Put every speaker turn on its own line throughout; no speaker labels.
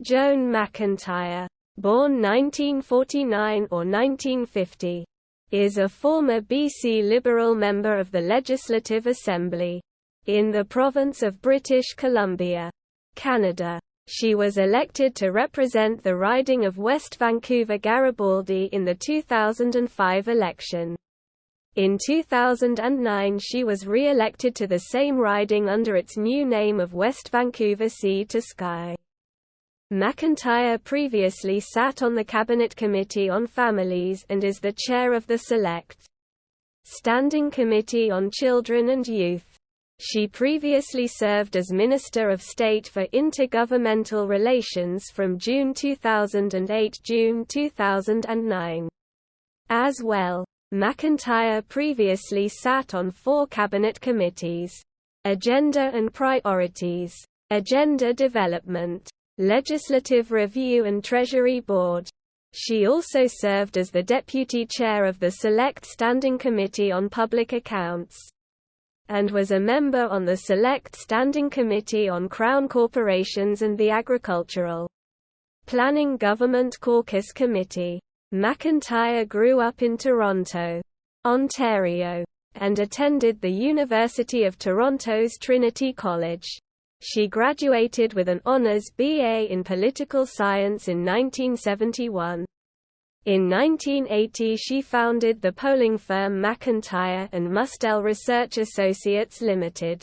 Joan McIntyre, born 1949 or 1950, is a former BC Liberal member of the Legislative Assembly in the province of British Columbia, Canada. She was elected to represent the riding of West Vancouver-Garibaldi in the 2005 election. In 2009 she was re-elected to the same riding under its new name of West Vancouver-Sea to Sky. McIntyre previously sat on the Cabinet Committee on Families and is the chair of the Select Standing Committee on Children and Youth. She previously served as Minister of State for Intergovernmental Relations from June 2008 to June 2009. As well, McIntyre previously sat on 4 cabinet committees: Agenda and Priorities, Agenda Development, Legislative Review and Treasury Board. She also served as the Deputy Chair of the Select Standing Committee on Public Accounts, and was a member on the Select Standing Committee on Crown Corporations and the Agricultural Planning Government Caucus Committee. McIntyre grew up in Toronto, Ontario, and attended the University of Toronto's Trinity College. She graduated with an honours BA in Political Science in 1971. In 1980 she founded the polling firm McIntyre and Mustell Research Associates Limited.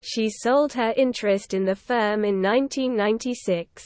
She sold her interest in the firm in 1996.